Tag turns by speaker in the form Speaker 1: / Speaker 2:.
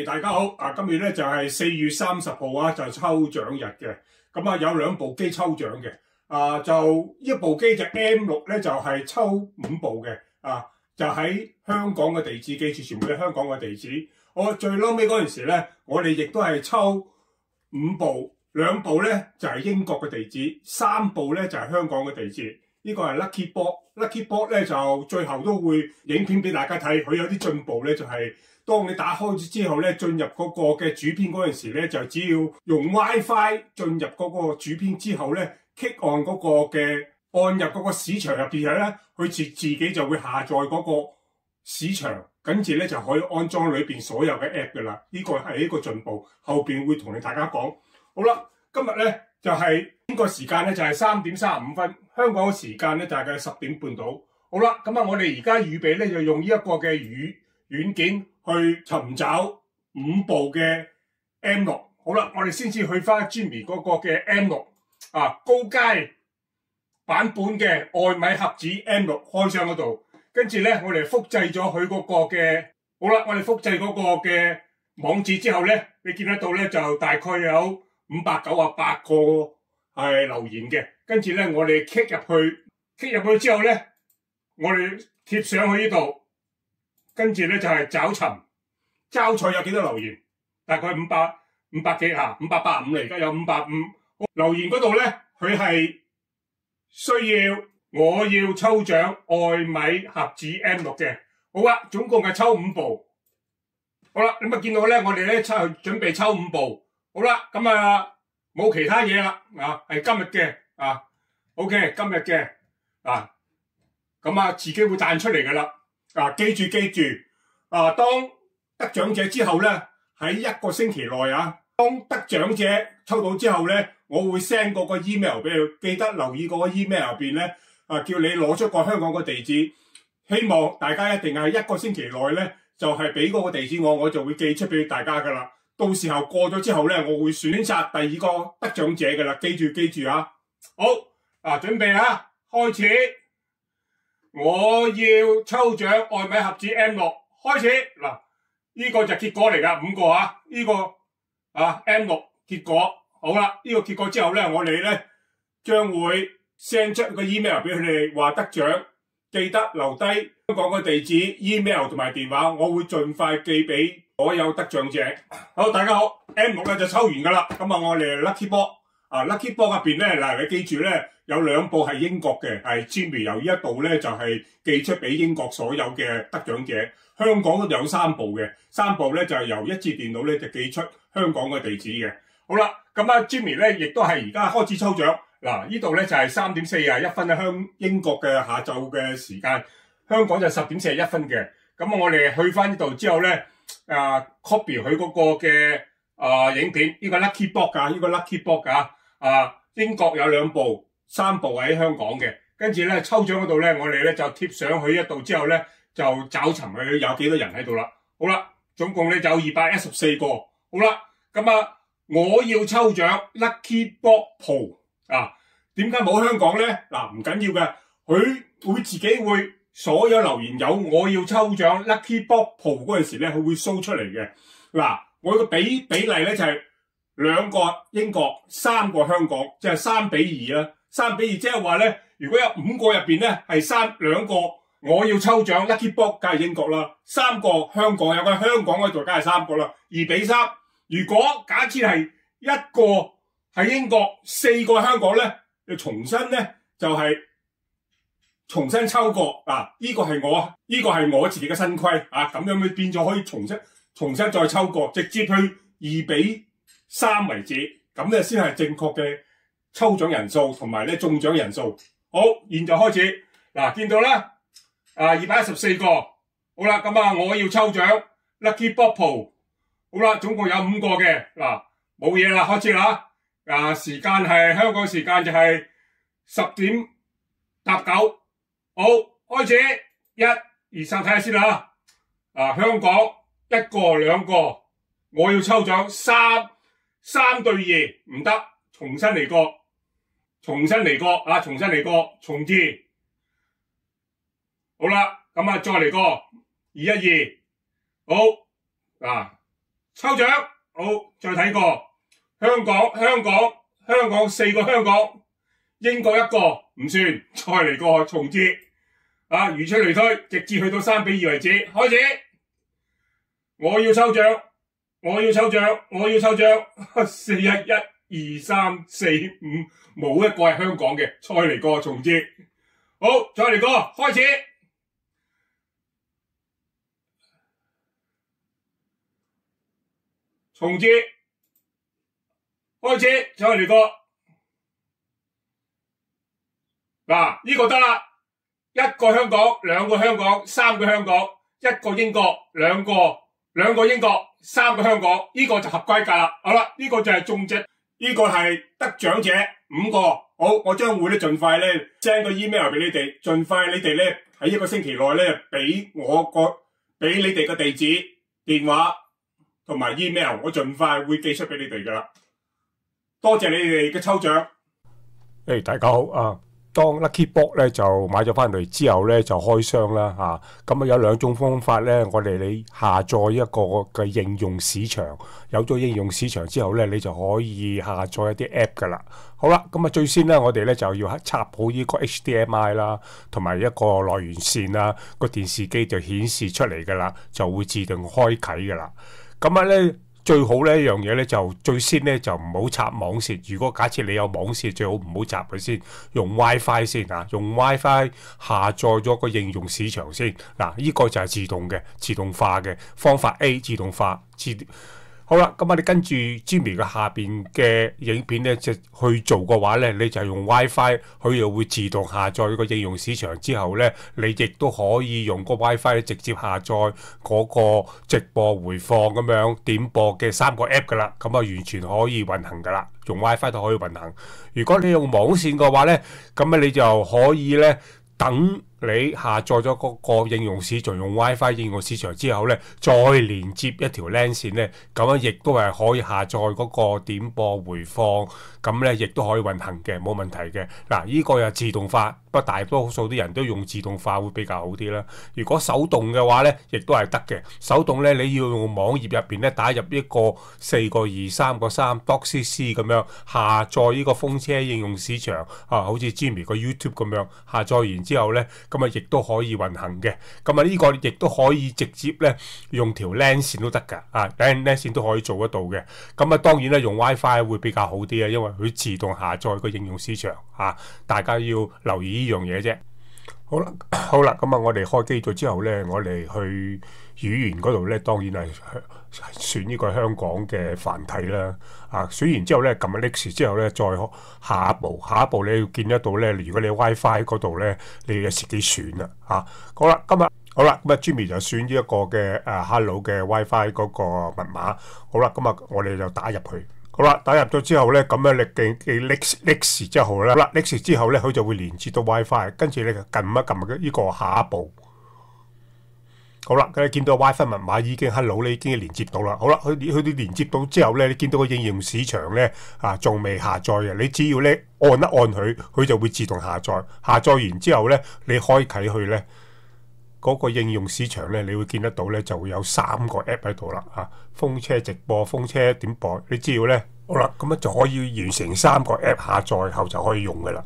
Speaker 1: 大家好！今日咧就係4月30號啊，就係抽獎日嘅。咁啊，有2部機抽獎嘅。就一部機就 M6咧，就係抽5部嘅。就喺香港嘅地址，記住全部喺香港嘅地址。我最嬲尾嗰陣時咧，我哋亦都係抽5部，2部咧就係英國嘅地址，3部咧就係香港嘅地址。呢個係 Lucky Box。Lucky Box 咧就最後都會影片俾大家睇，佢有啲進步咧，就係當你打開之後咧，進入嗰個嘅主編嗰陣時咧，就只要用 WiFi 進入嗰個主編之後咧，click on 嗰個嘅按入嗰個市場入邊咧，佢自己就會下載嗰個市場，跟住咧就可以安裝裏邊所有嘅 app 噶啦。呢個係一個進步，後邊會同大家講。好啦，今日咧就係呢個時間咧就係3點35分，香港嘅時間咧大概10點半到。好啦，咁啊，我哋而家預備咧就用呢一個嘅軟件去尋找5部嘅 M6。好啦，我哋先至去翻 Jimmy 嗰個嘅 M6 高階版本嘅愛米盒子 M6 開箱嗰度，跟住咧我哋複製咗佢嗰個嘅，好啦，我哋複製嗰個嘅網址之後咧，你見得到咧就大概有598個係留言嘅，跟住咧我哋 click 入去之後咧，我哋貼上去呢度，跟住咧就係找尋交賽有幾多留言，大概500幾585嚟，而家有550留言嗰度咧，佢係需要我要抽獎愛米盒子 M6 嘅。好啦，總共係抽5部。好啦，你咪見到咧，我哋咧準備抽5部。好啦，咁冇其他嘢啦，係今日嘅OK 今日嘅咁自己會彈出嚟噶啦。記住，當得獎者之後咧，喺1個星期內當得獎者抽到之後咧，我會 send 嗰個 email 俾佢，記得留意嗰個 email 入邊咧，叫你攞出個香港個地址，希望大家一定係1個星期內咧，就係俾嗰個地址我就會寄出俾大家噶啦。到時候過咗之後咧，我會選擇第2個得獎者噶啦，記住好，準備開始，我要抽獎愛米盒子 M6，開始嗱，呢個就結果嚟噶，5個呢個M6 結果。好啦，呢個結果之後咧，我哋咧將會 send 出個 email 俾佢哋話得獎，記得留低香港嘅地址、email 同埋電話，我會盡快寄俾所有得獎者。好，大家好 ，M6 咧就抽完噶啦。咁我哋 Lucky Box，Lucky Box 入邊咧嗱，你記住咧有2部係英國嘅，係 Jimmy 由呢一度咧就係寄出俾英國所有嘅得獎者。香港都有3部嘅，3部咧就係由一致電腦咧就寄出香港嘅地址嘅。好啦，咁Jimmy 咧亦都係而家開始抽獎。嗱，呢度咧就係3點41分喺英國嘅下晝嘅時間，香港就10點41分嘅。咁我哋去翻呢度之後咧，copy 佢嗰個嘅影片，呢個 Lucky Box 英國有2部，3部喺香港嘅。跟住咧抽獎嗰度咧，我哋咧就貼上去一度之後咧，就找尋佢有幾多人喺度啦。好啦，總共咧就有214個。好啦，咁我要抽獎 Lucky Box Pro 點解冇香港咧？唔緊要嘅，佢會自己會所有留言有我要抽獎 Lucky Box Pro 嗰陣時咧，佢會 show 出嚟嘅。我個比例咧就係2個英國，3個香港，即係3比2啦。3比2即係話咧，如果有5個入邊咧係2個我要抽獎 Lucky Box， 梗係英國啦。3個香港，有個香港嗰度，梗係3個啦。2比3。如果假設係1個係英國，4個香港咧，你重新咧就係重新抽過。呢個係我自己嘅新規咁樣咪變咗可以重新再抽過，直接去2比3為止，咁咧先係正確嘅抽獎人數同埋咧中獎人數。好，現在開始見到啦，214個。好啦，咁我要抽獎 Lucky Box Pro。好啦，總共有5個嘅。冇嘢啦，開始啦。時間係香港時間就係10點搭9。好，開始，1、2、3，睇下先啦。香港1個2個，我要抽獎3對2，唔得，重新嚟過，重置。好啦，咁再嚟過212。好抽獎，好，再睇過。香港4個香港，英國1個唔算，再嚟個重接。如此類推，直至去到3-2為止。開始，我要抽獎，4、1、1、2、3、4、5，冇一個係香港嘅，再嚟個重接。好，再嚟個，開始。重接，開始，再嚟個。呢個得啦，1個香港，2個香港，3個香港，1個英國，2個英國，3個香港，呢個就合規格啦。好啦，呢個就係中獎，呢個係得獎者5個。好，我將會咧盡快咧 send 個 email 俾你哋，盡快你哋咧喺1個星期內咧俾你哋個地址、電話同埋 email， 我盡快會寄出俾你哋噶啦。多謝你哋嘅抽獎。
Speaker 2: 大家好啊！當 Lucky Box 咧就買咗翻嚟之後咧就開箱啦咁有2種方法咧，你下載一個嘅應用市場，有咗應用市場之後咧，你就可以下載一啲 app 噶啦。好啦，最先咧我哋咧就要插好呢個 HDMI 啦，同埋一個來源線啦，個電視機就顯示出嚟噶啦，就會自動開啟噶啦。咧最好呢一樣嘢咧就最先咧就唔好插網線。如果假設你有網線，最好唔好插佢先，用 WiFi 先用 WiFi 下載咗個應用市場先。呢個就係自動化嘅方法 A， 自動化。好啦，你跟住 Jimmy 嘅下邊嘅影片咧，去做嘅話咧，你就用 WiFi， 佢又會自動下載個應用市場之後咧，你亦都可以用個 WiFi 直接下載嗰個直播回放咁樣點播嘅3個 app 噶啦，完全可以運行噶啦，用 WiFi 都可以運行。如果你用網線嘅話咧，你就可以咧等你下載咗嗰個應用市場，用 WiFi 應用市場之後咧，再連接一條 LAN 線咧，亦都係可以下載嗰個點播回放，亦都可以運行嘅，冇問題嘅。呢個又自動化，不過大多數啲人都用自動化會比較好啲啦。如果手動嘅話咧，亦都係得嘅。手動咧，你要用網頁入邊咧打入一個4個2 3個3 .cc 咁樣下載呢個風車應用市場好似 Jimmy 個 YouTube 咁樣下載完之後咧，亦都可以運行嘅。呢個亦都可以直接咧用條 LAN 線都得㗎，LAN 線都可以做得到嘅。當然咧用 WiFi 會比較好啲啊，因為佢自動下載個應用市場大家要留意呢樣嘢啫。好啦，我哋開機咗之後咧，我哋去語言嗰度咧，當然係選呢個香港嘅繁體啦。選完之後咧，撳 Next 之後咧，再下一步你要見得到咧。如果你 WiFi 嗰度咧，你要自己選啦。好啦，Jimmy 就選呢一個嘅Hello 嘅 WiFi 嗰個密碼。好啦，我哋就打入去。好啦，打入咗之後咧，你Next 之後咧，Next 之後咧，佢就會連接到 WiFi， 跟住你就撳一撳呢個下一步。好啦，你見到 WiFi 密碼已經 Hello 你已經連接到啦。好啦，佢哋連接到之後咧，你見到個應用市場咧仲未下載嘅，你只要咧按一按佢，佢就會自動下載。下載完之後咧，你開啟佢咧，嗰個應用市場咧，你會見得到咧，就會有3個 app 喺度啦。風車直播、風車點播，你只要咧，好啦，就可以完成3個 app 下載後就可以用噶啦。